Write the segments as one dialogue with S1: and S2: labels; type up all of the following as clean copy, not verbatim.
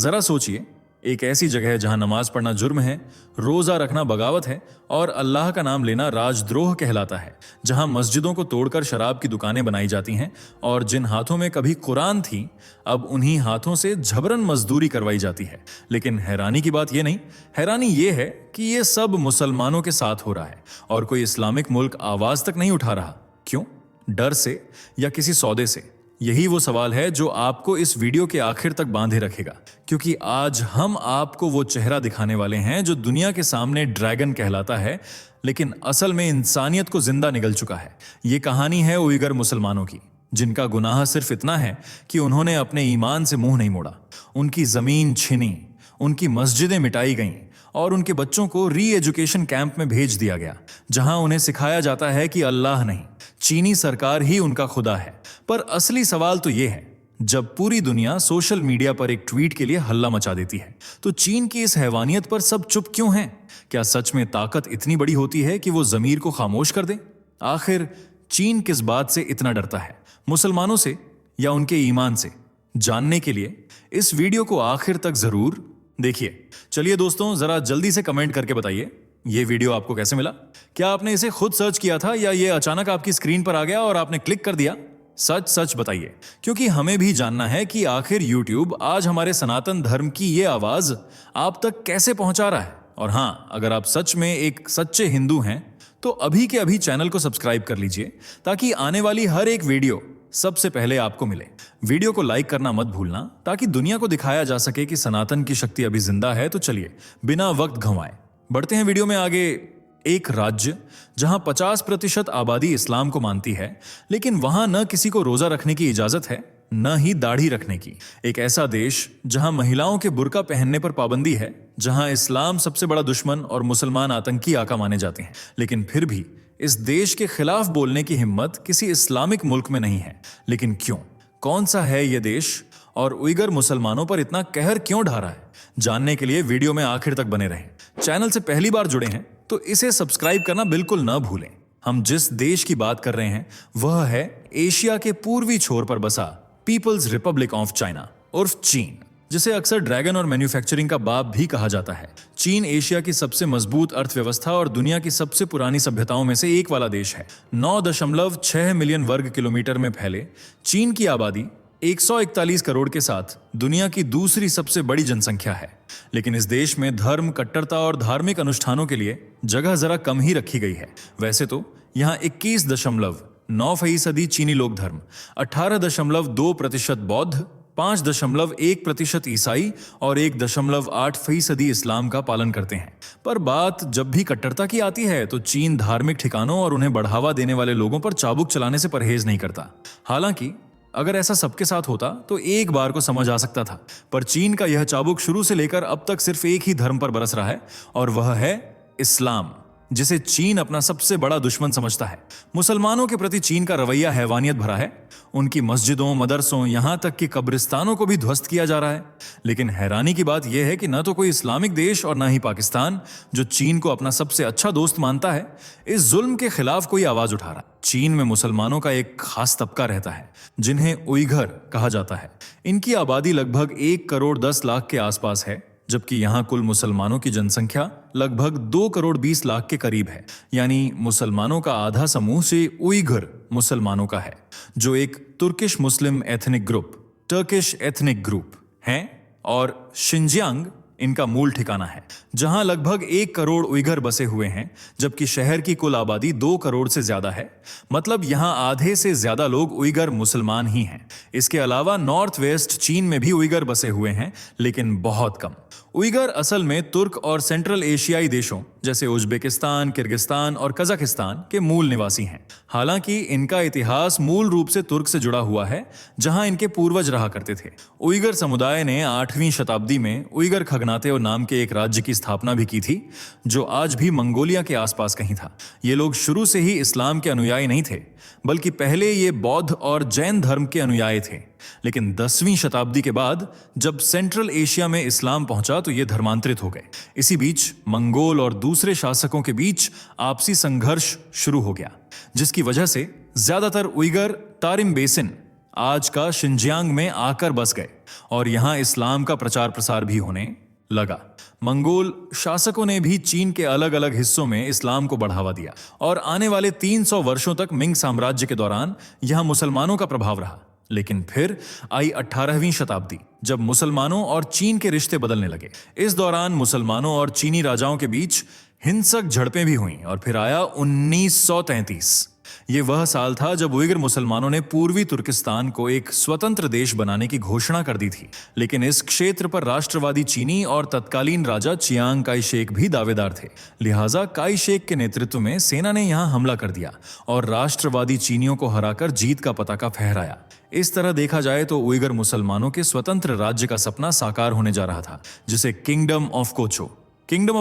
S1: जरा सोचिए, एक ऐसी जगह है जहां नमाज पढ़ना जुर्म है, रोजा रखना बगावत है और अल्लाह का नाम लेना राजद्रोह कहलाता है, जहां मस्जिदों को तोड़कर शराब की दुकानें बनाई जाती हैं और जिन हाथों में कभी कुरान थी अब उन्हीं हाथों से झबरन मजदूरी करवाई जाती है। लेकिन हैरानी की बात यह नहीं, हैरानी यह है कि यह सब मुसलमानों के साथ हो रहा है और कोई इस्लामिक मुल्क आवाज तक नहीं उठा रहा। क्यों? डर से या किसी सौदे से? यही वो सवाल है जो आपको इस वीडियो के आखिर तक बांधे रखेगा, क्योंकि आज हम आपको वो चेहरा दिखाने वाले हैं जो दुनिया के सामने ड्रैगन कहलाता है, लेकिन असल में इंसानियत को जिंदा निगल चुका है। ये कहानी है उइगर मुसलमानों की, जिनका गुनाह सिर्फ इतना है कि उन्होंने अपने ईमान से मुंह नहीं मोड़ा। उनकी जमीन छिनी, उनकी मस्जिदें मिटाई गईं और उनके बच्चों को री एजुकेशन कैंप में भेज दिया गया, जहां उन्हें सिखाया जाता है कि अल्लाह नहीं, चीनी सरकार ही उनका खुदा है। पर असली सवाल तो यह है, जब पूरी दुनिया सोशल मीडिया पर एक ट्वीट के लिए हल्ला मचा देती है, तो चीन की इस हैवानियत पर सब चुप क्यों हैं? क्या सच में ताकत इतनी बड़ी होती है कि वो जमीर को खामोश कर दे? आखिर चीन किस बात से इतना डरता है, मुसलमानों से या उनके ईमान से? जानने के लिए इस वीडियो को आखिर तक जरूर देखिए। चलिए दोस्तों, जरा जल्दी से कमेंट करके बताइए ये वीडियो आपको कैसे मिला। क्या आपने इसे खुद सर्च किया था या ये अचानक आपकी स्क्रीन पर आ गया और आपने क्लिक कर दिया? सच सच बताइए, क्योंकि हमें भी जानना है कि आखिर YouTube आज हमारे सनातन धर्म की ये आवाज आप तक कैसे पहुंचा रहा है। और हां, अगर आप सच में एक सच्चे हिंदू हैं तो अभी के अभी चैनल को सब्सक्राइब कर लीजिए, ताकि आने वाली हर एक वीडियो सबसे पहले आपको मिले। वीडियो को लाइक करना मत भूलना, ताकि दुनिया को दिखाया जा सके कि सनातन की शक्ति अभी जिंदा है। तो चलिए बिना वक्त गंवाए बढ़ते हैं वीडियो में आगे। एक राज्य जहां 50% आबादी इस्लाम को मानती है, लेकिन वहां न किसी को रोजा रखने की इजाजत है, न ही दाढ़ी रखने की। एक ऐसा देश जहां महिलाओं के बुर्का पहनने पर पाबंदी है, जहां इस्लाम सबसे बड़ा दुश्मन और मुसलमान आतंकी आका माने जाते हैं, लेकिन फिर भी इस देश के खिलाफ बोलने की हिम्मत किसी इस्लामिक मुल्क में नहीं है। लेकिन क्यों? कौन सा है यह देश और उइगर मुसलमानों पर इतना कहर क्यों ढा रहा है? जानने के लिए वीडियो में आखिर तक बने रहें। चैनल से पहली बार जुड़े हैं तो इसे सब्सक्राइब करना बिल्कुल न भूलें। हम जिस देश की बात कर रहे हैं वह है एशिया के पूर्वी छोर पर बसा पीपल्स रिपब्लिक ऑफ चाइना उर्फ चीन, जिसे अक्सर ड्रैगन और मैन्युफैक्चरिंग का बाप भी कहा जाता है। चीन एशिया की सबसे मजबूत अर्थव्यवस्था और दुनिया की सबसे पुरानी सभ्यताओं में से एक वाला देश है। 9.6 मिलियन वर्ग किलोमीटर में फैले चीन की आबादी 141 करोड़ के साथ दुनिया की दूसरी सबसे बड़ी जनसंख्या है। लेकिन इस देश में धर्म, कट्टरता और धार्मिक अनुष्ठानों के लिए जगह जरा कम ही रखी गई है। वैसे तो यहाँ 21.9% चीनी लोक धर्म, 18.2% बौद्ध, 5.1% ईसाई और 1.8% इस्लाम का पालन करते हैं। पर बात जब भी कट्टरता की आती है तो चीन धार्मिक ठिकानों और उन्हें बढ़ावा देने वाले लोगों पर चाबुक चलाने से परहेज नहीं करता। हालांकि अगर ऐसा सबके साथ होता तो एक बार को समझ आ सकता था, पर चीन का यह चाबुक शुरू से लेकर अब तक सिर्फ एक ही धर्म पर बरस रहा है, और वह है इस्लाम, जिसे चीन अपना सबसे बड़ा दुश्मन समझता है। मुसलमानों के प्रति चीन का रवैया हैवानियत भरा है। उनकी मस्जिदों, मदरसों, यहां तक कि कब्रिस्तानों को भी ध्वस्त किया जा रहा है। लेकिन हैरानी की बात यह है कि न तो कोई इस्लामिक देश और न ही पाकिस्तान, जो चीन को अपना सबसे अच्छा दोस्त मानता है, इस जुल्म के खिलाफ कोई आवाज उठा रहा। चीन में मुसलमानों का एक खास तबका रहता है, जिन्हें उइगर कहा जाता है। इनकी आबादी लगभग 1 करोड़ 10 लाख के आसपास है, जबकि यहां कुल मुसलमानों की जनसंख्या लगभग 2 करोड़ 20 लाख के करीब है। यानी मुसलमानों का आधा समूह से उइगर मुसलमानों का है, जो एक Turkish Muslim ethnic group, Turkish ethnic group हैं, और शिनजियांग इनका मूल ठिकाना है, जहां लगभग 1 करोड़ उइगर बसे हुए हैं, जबकि शहर की कुल आबादी 2 करोड़ से ज्यादा है। मतलब यहां आधे से ज्यादा लोग उइगर मुसलमान ही हैं। इसके अलावा नॉर्थ वेस्ट चीन में भी उइगर बसे हुए हैं, लेकिन बहुत कम। उइगर असल में तुर्क और सेंट्रल एशियाई देशों जैसे उज्बेकिस्तान, किर्गिस्तान और कजाकिस्तान के मूल निवासी हैं। हालांकि इनका इतिहास मूल रूप से तुर्क से जुड़ा हुआ है, जहां इनके पूर्वज रहा करते थे। उइगर समुदाय ने 8वीं शताब्दी में उइगर खगनाते नाम के एक राज्य की स्थापना भी की थी, जो आज भी मंगोलिया के आसपास कहीं था। ये लोग शुरू से ही इस्लाम के अनुयायी नहीं थे, बल्कि पहले ये बौद्ध और जैन धर्म के अनुयायी थे। लेकिन 10वीं शताब्दी के बाद जब सेंट्रल एशिया में इस्लाम पहुंचा तो ये धर्मांतरित हो गए। इसी बीच मंगोल और दूसरे शासकों के बीच आपसी संघर्ष शुरू हो गया, जिसकी वजह से ज्यादातर उइगर तारिम बेसिन, आज का शिनजियांग में आकर बस गए। और यहाँ इस्लाम का प्रचार प्रसार भी होने लगा। मंगोल शासकों ने भी चीन के अलग अलग हिस्सों में इस्लाम को बढ़ावा दिया और आने वाले 300 वर्षों तक मिंग साम्राज्य के दौरान यहाँ मुसलमानों का प्रभाव रहा। लेकिन फिर आई 18वीं शताब्दी, जब मुसलमानों और चीन के रिश्ते बदलने लगे। इस दौरान मुसलमानों और चीनी राजाओं के बीच हिंसक झड़पें भी हुईं और फिर आया 1933। ये वह साल था जब उइगर मुसलमानों ने पूर्वी तुर्किस्तान को एक स्वतंत्र देश बनाने की घोषणा कर दी थी। लेकिन इस क्षेत्र पर राष्ट्रवादी चीनी और तत्कालीन राजा चियांग काई शेक भी दावेदार थे। लिहाजा काई शेक के नेतृत्व में सेना ने यहां हमला कर दिया और राष्ट्रवादी चीनियों को हराकर जीत का पताका फहराया। इस तरह देखा जाए तो उइगर मुसलमानों के स्वतंत्र राज्य का सपना साकार होने जा रहा था, जिसे किंगडम ऑफ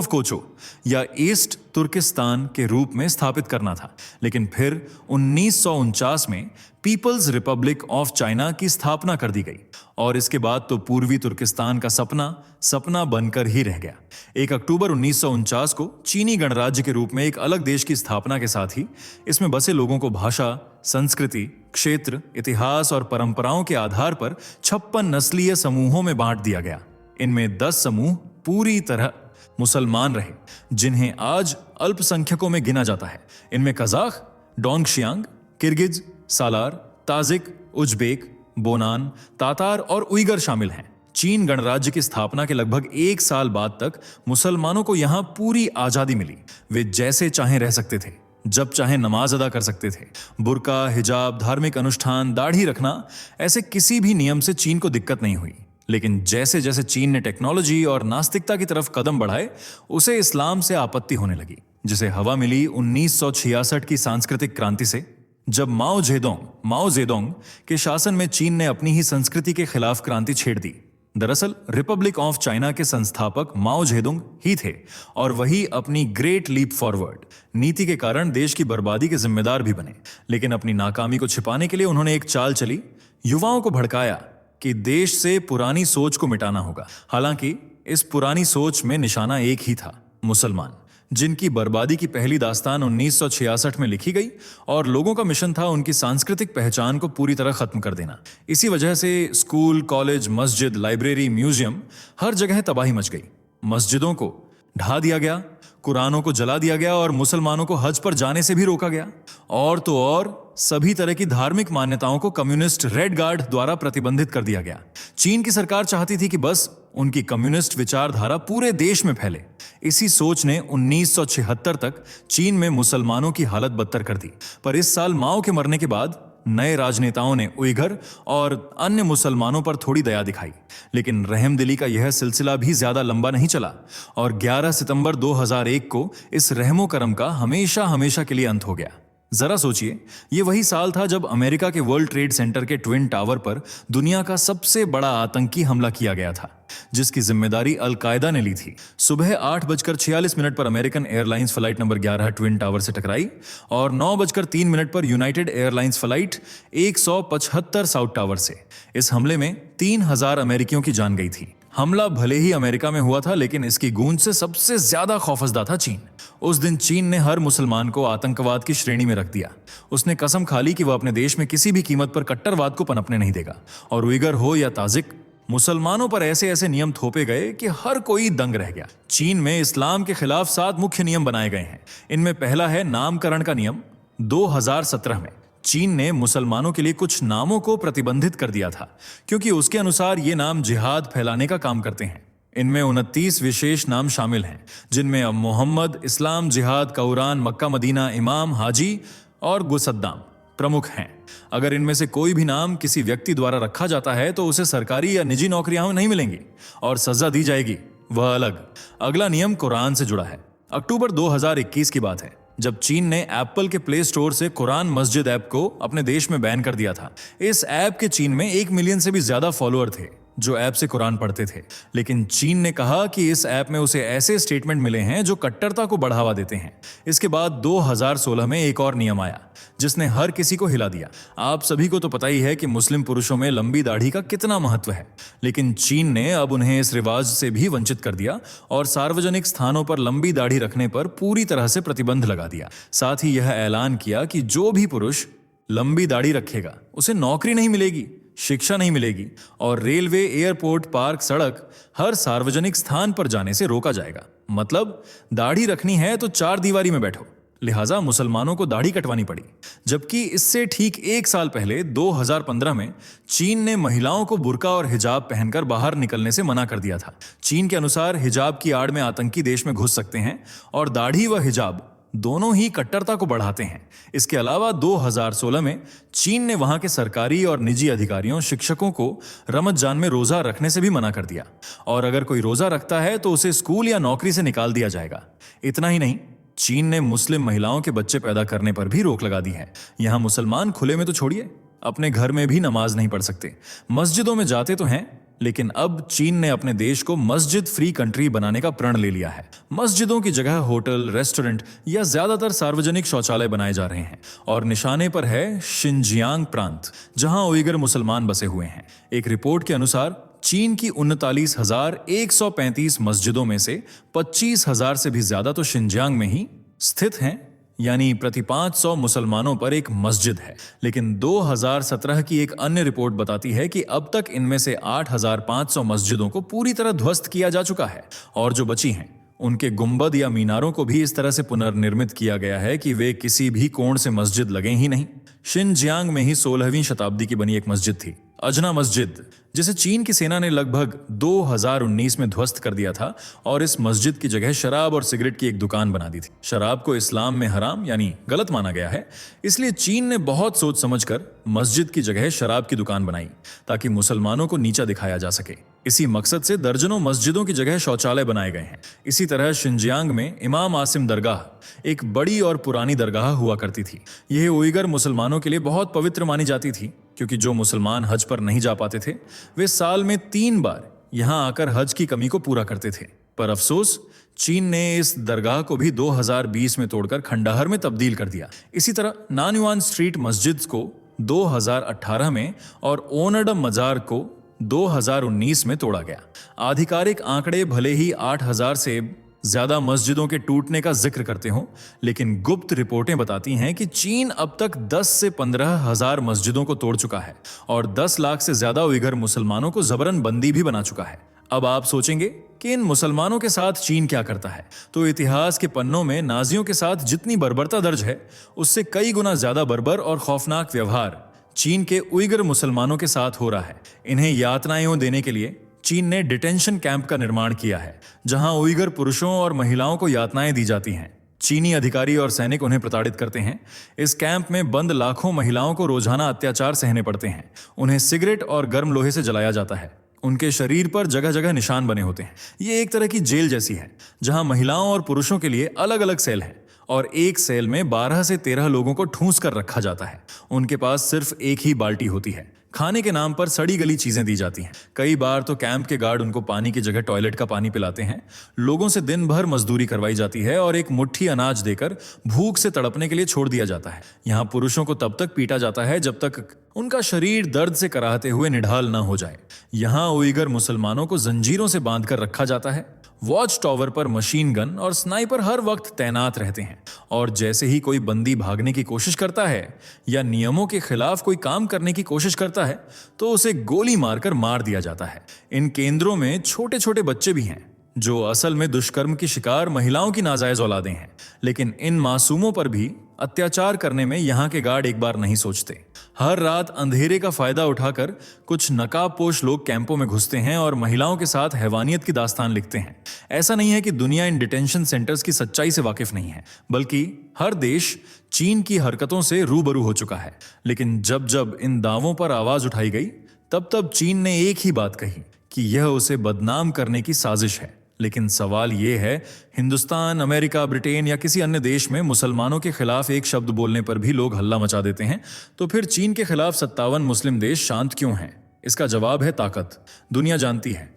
S1: कोचो या ईस्ट तुर्किस्तान के रूप में स्थापित करना था। लेकिन फिर 1949 में पीपल्स रिपब्लिक ऑफ चाइना की स्थापना कर दी गई और इसके बाद तो पूर्वी तुर्किस्तान का सपना बनकर ही रह गया। 1 अक्टूबर 1949 को चीनी गणराज्य के रूप में एक अलग देश की स्थापना के साथ ही इसमें बसे लोगों को भाषा, संस्कृति, क्षेत्र, इतिहास और परंपराओं के आधार पर 56 नस्लीय समूहों में बांट दिया गया। इनमें 10 समूह पूरी तरह मुसलमान रहे, जिन्हें आज अल्पसंख्यकों में गिना जाता है। इनमें कजाख, डोंगशियांग, किर्गिज, सालार, ताजिक, उज्बेक, बोनान, तातार और उइगर शामिल हैं। चीन गणराज्य की स्थापना के लगभग 1 साल बाद तक मुसलमानों को यहां पूरी आजादी मिली। वे जैसे चाहें रह सकते थे, जब चाहे नमाज अदा कर सकते थे। बुर्का, हिजाब, धार्मिक अनुष्ठान, दाढ़ी रखना, ऐसे किसी भी नियम से चीन को दिक्कत नहीं हुई। लेकिन जैसे जैसे चीन ने टेक्नोलॉजी और नास्तिकता की तरफ कदम बढ़ाए, उसे इस्लाम से आपत्ति होने लगी, जिसे हवा मिली 1966 की सांस्कृतिक क्रांति से, जब माओ जेडोंग के शासन में चीन ने अपनी ही संस्कृति के खिलाफ क्रांति छेड़ दी। दरअसल रिपब्लिक ऑफ चाइना के संस्थापक माओ जेडोंग ही थे और वही अपनी ग्रेट लीप फॉरवर्ड नीति के कारण देश की बर्बादी के जिम्मेदार भी बने। लेकिन अपनी नाकामी को छिपाने के लिए उन्होंने एक चाल चली, युवाओं को भड़काया कि देश से पुरानी सोच को मिटाना होगा। हालांकि इस पुरानी सोच में निशाना एक ही था, मुसलमान, जिनकी बर्बादी की पहली दास्तान 1966 में लिखी गई और लोगों का मिशन था उनकी सांस्कृतिक पहचान को पूरी तरह खत्म कर देना। इसी वजह से स्कूल, कॉलेज, मस्जिद, लाइब्रेरी, म्यूजियम, हर जगह तबाही मच गई। मस्जिदों को ढा दिया गया, कुरानों को जला दिया गया और मुसलमानों को हज पर जाने से भी रोका गया। और तो और सभी तरह की धार्मिक मान्यताओं को कम्युनिस्ट रेड गार्ड द्वारा प्रतिबंधित कर दिया गया। चीन की सरकार चाहती थी कि बस उनकी कम्युनिस्ट विचारधारा पूरे देश में फैले। इसी सोच ने 1976 तक चीन में मुसलमानों की हालत बदतर कर दी। पर इस साल माओ के मरने के बाद नए राजनेताओं ने उइगर और अन्य मुसलमानों पर थोड़ी दया दिखाई। लेकिन रहमदिली का यह सिलसिला भी ज्यादा लंबा नहीं चला और 11 सितंबर 2001 को इस रहमो करम का हमेशा के लिए अंत हो गया। जरा सोचिए, ये वही साल था जब अमेरिका के वर्ल्ड ट्रेड सेंटर के ट्विन टावर पर दुनिया का सबसे बड़ा आतंकी हमला किया गया था, जिसकी जिम्मेदारी अल-कायदा ने ली थी। सुबह 8:46 पर American airlines flight number 11 twin tower से टकराई और 9:03 पर United airlines flight 175 south tower से। इस हमले में 3000 अमेरिकियों की जान गई थी। हमला भले ही अमेरिका में हुआ था, लेकिन इसकी गूंज से सबसे ज्यादा खौफजदा था चीन। उस दिन चीन ने हर मुसलमान को आतंकवाद की श्रेणी में रख दिया। उसने कसम खा ली कि वह अपने देश में किसी भी कीमत पर कट्टरवाद को पनपने नहीं देगा। और उइगर हो या ताजिक, मुसलमानों पर ऐसे नियम थोपे गए कि हर कोई दंग रह गया। चीन में इस्लाम के खिलाफ 7 मुख्य नियम बनाए गए हैं। इनमें पहला है नामकरण का नियम। 2017 में चीन ने मुसलमानों के लिए कुछ नामों को प्रतिबंधित कर दिया था, क्योंकि उसके अनुसार ये नाम जिहाद फैलाने का काम करते हैं। इनमें 29 विशेष नाम शामिल हैं, जिनमें अब मोहम्मद, इस्लाम, जिहाद, कुरान, मक्का, मदीना, इमाम, हाजी और गुसद्दाम प्रमुख हैं। अगर इनमें से कोई भी नाम किसी व्यक्ति द्वारा रखा जाता है तो उसे सरकारी या निजी नौकरियां नहीं मिलेंगी और सजा दी जाएगी, वह अलग। अगला नियम कुरान से जुड़ा है। अक्टूबर 2021 की बात है, जब चीन ने एप्पल के प्ले स्टोर से कुरान मस्जिद ऐप को अपने देश में बैन कर दिया था। इस ऐप के चीन में 1 मिलियन से भी ज्यादा फॉलोअर थे जो ऐप से कुरान पढ़ते थे। लेकिन चीन ने कहा कि इस ऐप में उसे ऐसे स्टेटमेंट मिले हैं जो कट्टरता को बढ़ावा देते हैं। इसके बाद 2016 में एक और नियम आया जिसने हर किसी को हिला दिया। आप सभी को तो पता ही है कि मुस्लिम पुरुषों में लंबी दाढ़ी का कितना महत्व है, लेकिन चीन ने अब उन्हें इस रिवाज से भी वंचित कर दिया और सार्वजनिक स्थानों पर लंबी दाढ़ी रखने पर पूरी तरह से प्रतिबंध लगा दिया। साथ ही यह ऐलान किया कि जो भी पुरुष लंबी दाढ़ी रखेगा उसे नौकरी नहीं मिलेगी, शिक्षा नहीं मिलेगी और रेलवे, एयरपोर्ट, पार्क, सड़क हर सार्वजनिक स्थान पर जाने से रोका जाएगा। मतलब दाढ़ी रखनी है तो चार दीवारी में बैठो। लिहाजा मुसलमानों को दाढ़ी कटवानी पड़ी। जबकि इससे ठीक एक साल पहले 2015 में चीन ने महिलाओं को बुर्का और हिजाब पहनकर बाहर निकलने से मना कर दिया था। चीन के अनुसार हिजाब की आड़ में आतंकी देश में घुस सकते हैं और दाढ़ी व हिजाब दोनों ही कट्टरता को बढ़ाते हैं। इसके अलावा 2016 में चीन ने वहां के सरकारी और निजी अधिकारियों, शिक्षकों को रमजान में रोजा रखने से भी मना कर दिया और अगर कोई रोजा रखता है तो उसे स्कूल या नौकरी से निकाल दिया जाएगा। इतना ही नहीं, चीन ने मुस्लिम महिलाओं के बच्चे पैदा करने पर भी रोक लगा दी है। यहां मुसलमान खुले में तो छोड़िए, अपने घर में भी नमाज नहीं पढ़ सकते। मस्जिदों में जाते तो हैं, लेकिन अब चीन ने अपने देश को मस्जिद फ्री कंट्री बनाने का प्रण ले लिया है। मस्जिदों की जगह होटल, रेस्टोरेंट या ज्यादातर सार्वजनिक शौचालय बनाए जा रहे हैं और निशाने पर है शिनजियांग प्रांत, जहां उइगर मुसलमान बसे हुए हैं। एक रिपोर्ट के अनुसार चीन की 39,135 मस्जिदों में से 25,000 से भी ज्यादा तो शिनजियांग में ही स्थित हैं, यानी प्रति 500 मुसलमानों पर एक मस्जिद है। लेकिन 2017 की एक अन्य रिपोर्ट बताती है कि अब तक इनमें से 8,500 मस्जिदों को पूरी तरह ध्वस्त किया जा चुका है और जो बची हैं उनके गुंबद या मीनारों को भी इस तरह से पुनर्निर्मित किया गया है कि वे किसी भी कोण से मस्जिद लगे ही नहीं। शिनजियांग में ही 16वीं शताब्दी की बनी एक मस्जिद थी, अजना मस्जिद, जिसे चीन की सेना ने लगभग 2019 में ध्वस्त कर दिया था और इस मस्जिद की जगह शराब और सिगरेट की एक दुकान बना दी थी। शराब को इस्लाम में हराम यानी गलत माना गया है, इसलिए चीन ने बहुत सोच समझकर मस्जिद की जगह शराब की दुकान बनाई ताकि मुसलमानों को नीचा दिखाया जा सके। इसी मकसद से दर्जनों मस्जिदों की जगह शौचालय बनाए गए हैं। इसी तरह शिनजियांग में इमाम आसिम दरगाह एक बड़ी और पुरानी दरगाह हुआ करती थी। यह उइगर मुसलमानों के लिए बहुत पवित्र मानी जाती थी, क्योंकि जो मुसलमान हज पर नहीं जा पाते थे वे साल में 3 बार यहां आकर हज की कमी को पूरा करते थे। पर अफसोस, चीन ने इस दरगाह को भी 2020 में तोड़कर खंडहर में तब्दील कर दिया। इसी तरह नानयुआन स्ट्रीट मस्जिद को 2018 में और ओनडम मजार को 2019 में तोड़ा गया। आधिकारिक आंकड़े भले ही 8,000 से ज्यादा मस्जिदों के टूटने का जिक्र करते हों, लेकिन गुप्त रिपोर्टें बताती हैं कि चीन अब तक 10 से 15,000 मस्जिदों को तोड़ चुका है और 10 लाख से ज्यादा उइगर मुसलमानों को जबरन बंदी भी बना चुका है। अब आप सोचेंगे कि इन मुसलमानों के साथ चीन क्या करता है, तो इतिहास के पन्नों में नाजियों के साथ जितनी बर्बरता दर्ज है, उससे कई गुना ज्यादा बर्बर और खौफनाक व्यवहार चीन के उइगर मुसलमानों के साथ हो रहा है। इन्हें यातनाएं देने के लिए चीन ने डिटेंशन कैंप का निर्माण किया है, जहां उइगर पुरुषों और महिलाओं को यातनाएं दी जाती हैं। चीनी अधिकारी और सैनिक उन्हें प्रताड़ित करते हैं। इस कैंप में बंद लाखों महिलाओं को रोजाना अत्याचार सहने पड़ते हैं। उन्हें सिगरेट और गर्म लोहे से जलाया जाता है। उनके शरीर पर जगह जगह निशान बने होते हैं। ये एक तरह की जेल जैसी है, जहां महिलाओं और पुरुषों के लिए अलग अलग सेल हैं और एक सेल में 12 से 13 लोगों को ठूंस कर रखा जाता है। उनके पास सिर्फ एक ही बाल्टी होती है। खाने के नाम पर सड़ी गली चीजें दी जाती हैं। कई बार तो कैंप के गार्ड उनको पानी की जगह टॉयलेट का पानी पिलाते हैं। लोगों से दिन भर मजदूरी करवाई जाती है और एक मुट्ठी अनाज देकर भूख से तड़पने के लिए छोड़ दिया जाता है। यहाँ पुरुषों को तब तक पीटा जाता है जब तक उनका शरीर दर्द से कराहते हुए निढाल न हो जाए। यहाँ उइगर मुसलमानों को जंजीरों से बांधकर रखा जाता है। वॉच टावर पर मशीन गन और स्नाइपर हर वक्त तैनात रहते हैं और जैसे ही कोई बंदी भागने की कोशिश करता है या नियमों के खिलाफ कोई काम करने की कोशिश करता है तो उसे गोली मारकर मार दिया जाता है। इन केंद्रों में छोटे छोटे बच्चे भी हैं जो असल में दुष्कर्म की शिकार महिलाओं की नाजायज औलादें हैं, लेकिन इन मासूमों पर भी अत्याचार करने में यहाँ के गार्ड एक बार नहीं सोचते। हर रात अंधेरे का फायदा उठाकर कुछ नकाबपोश लोग कैंपों में घुसते हैं और महिलाओं के साथ हैवानियत की दास्तान लिखते हैं। ऐसा नहीं है कि दुनिया इन डिटेंशन सेंटर्स की सच्चाई से वाकिफ नहीं है, बल्कि हर देश चीन की हरकतों से रूबरू हो चुका है। लेकिन जब जब इन दावों पर आवाज उठाई गई, तब तब चीन ने एक ही बात कही कि यह उसे बदनाम करने की साजिश है। लेकिन सवाल यह है, हिंदुस्तान, अमेरिका, ब्रिटेन या किसी अन्य देश में मुसलमानों के खिलाफ एक शब्द बोलने पर भी लोग हल्ला मचा देते हैं, तो फिर चीन के खिलाफ 57 मुस्लिम देश शांत क्यों हैं? इसका जवाब है ताकत। दुनिया जानती है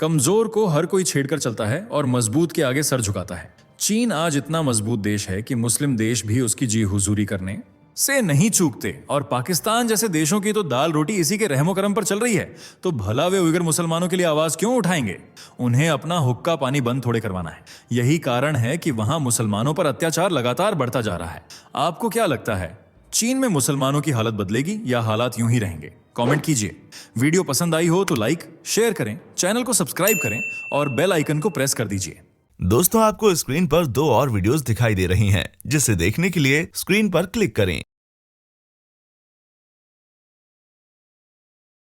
S1: कमजोर को हर कोई छेड़कर चलता है और मजबूत के आगे सर झुकाता है। चीन आज इतना मजबूत देश है कि मुस्लिम देश भी उसकी जी हुजूरी करने से नहीं चूकते और पाकिस्तान जैसे देशों की तो दाल रोटी इसी के रहमो करम पर चल रही है, तो भला वे उइगर मुसलमानों के लिए आवाज क्यों उठाएंगे? उन्हें अपना हुक्का पानी बंद थोड़े करवाना है। यही कारण है कि वहां मुसलमानों पर अत्याचार लगातार बढ़ता जा रहा है। आपको क्या लगता है, चीन में मुसलमानों की हालत बदलेगी या हालात यूं ही रहेंगे? कमेंट कीजिए। वीडियो पसंद आई हो तो लाइक, शेयर करें, चैनल को सब्सक्राइब करें और बेल आइकन को प्रेस कर दीजिए।
S2: दोस्तों, आपको स्क्रीन पर 2 और वीडियोस दिखाई दे रही हैं, जिसे देखने के लिए स्क्रीन पर क्लिक करें।